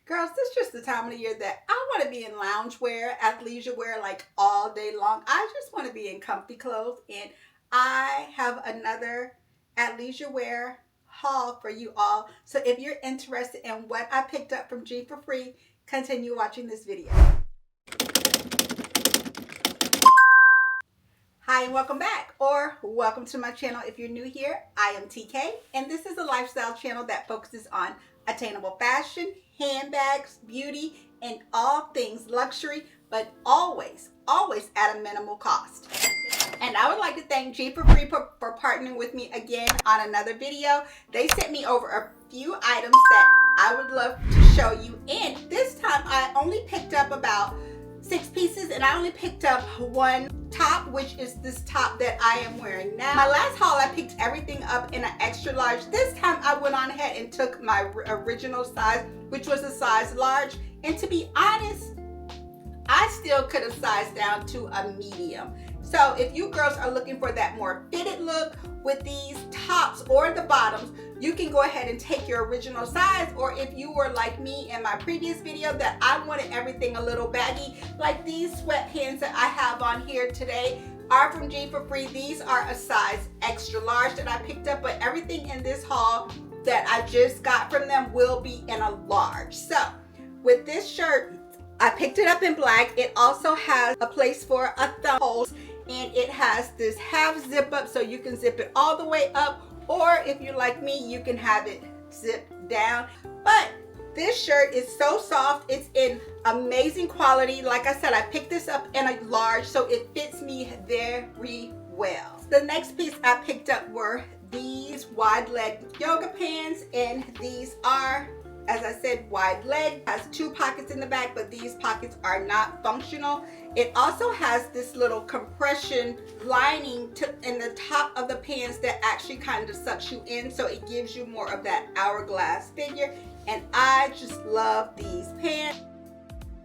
Girls, this is just the time of the year that I want to be in loungewear, athleisure wear, like all day long. I just want to be in comfy clothes, and I have another athleisure wear haul for you all. So if you're interested in what I picked up from G4Free, continue watching this video. Hi and welcome back, or welcome to my channel. If you're new here, I am TK, and this is a lifestyle channel that focuses on attainable fashion, handbags, beauty, and all things luxury, but always at a minimal cost. And I would like to thank G4Free for partnering with me again on another video. They sent me over a few items that I would love to show you, and this time I only picked up about 6 pieces, and I only picked up one top, which is this top that I am wearing now. My last haul, I picked everything up in an extra large. This time I went on ahead and took my original size, which was a size large, and to be honest, I still could have sized down to a medium. So if you girls are looking for that more fitted look with these tops or the bottoms, you can go ahead and take your original size. Or if you were like me in my previous video that I wanted everything a little baggy, like these sweatpants that I have on here today are from G4Free. These are a size extra large that I picked up, but everything in this haul that I just got from them will be in a large. So with this shirt, I picked it up in black. It also has a place for a thumb hole, and it has this half zip up, so you can zip it all the way up, or if you're like me, you can have it zipped down. But this shirt is so soft. It's in amazing quality. Like I said, I picked this up in a large, so it fits me very well. The next piece I picked up were these wide leg yoga pants, and these are, as I said, wide leg. Has 2 pockets in the back, but these pockets are not functional. It also has this little compression lining in the top of the pants that actually kind of sucks you in, so it gives you more of that hourglass figure, and I just love these pants.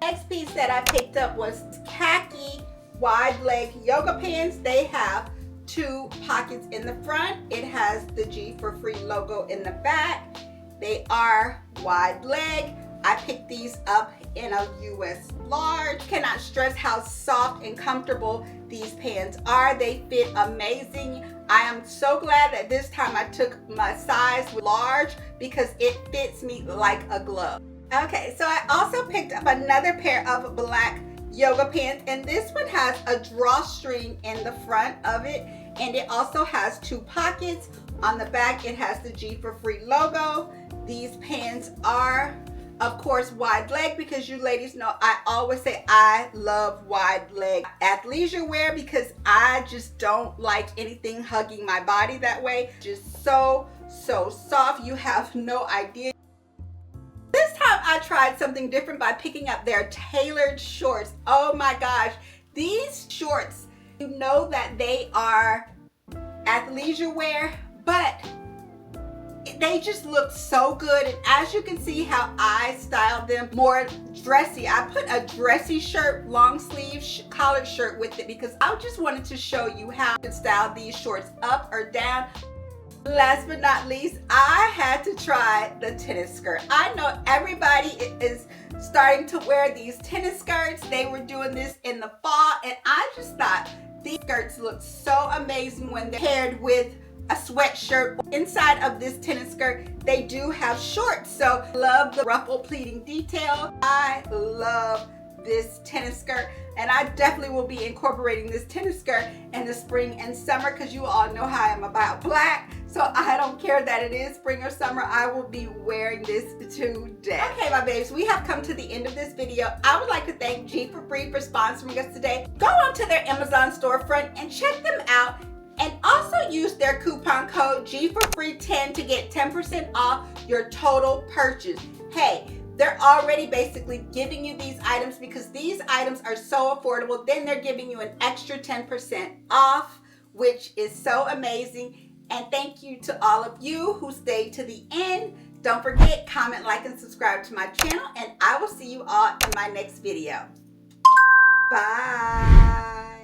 Next piece that I picked up was khaki wide leg yoga pants. They have 2 pockets in the front. It has the G4Free logo in the back. They are wide leg. I picked these up in a US large. Cannot stress how soft and comfortable these pants are. They fit amazing. I am so glad that this time I took my size large because it fits me like a glove. Okay, so I also picked up another pair of black yoga pants, and this one has a drawstring in the front of it, and it also has 2 pockets. On the back, it has the G4Free logo. These pants are, of course, wide leg, because you ladies know I always say I love wide leg athleisure wear because I just don't like anything hugging my body that way. Just so soft, you have no idea. This time I tried something different by picking up their tailored shorts. Oh my gosh, these shorts, you know that they are athleisure wear, but they just look so good. And as you can see how I styled them more dressy, I put a dressy shirt, long sleeve collared shirt with it because I just wanted to show you how to style these shorts up or down. Last but not least, I had to try the tennis skirt. I know everybody is starting to wear these tennis skirts. They were doing this in the fall, and I just thought these skirts look so amazing when they're paired with a sweatshirt. Inside of this tennis skirt, they do have shorts, so love the ruffle pleating detail. I love this tennis skirt, and I definitely will be incorporating this tennis skirt in the spring and summer because you all know how I am about black, so I don't care that it is spring or summer. I will be wearing this today. Okay, my babes, we have come to the end of this video. I would like to thank G4Free for sponsoring us today. Go onto their Amazon storefront and check them out, and also use their coupon code G4Free10 to get 10% off your total purchase. Hey, they're already basically giving you these items because these items are so affordable. Then they're giving you an extra 10% off, which is so amazing. And thank you to all of you who stayed to the end. Don't forget, comment, like, and subscribe to my channel, and I will see you all in my next video. Bye.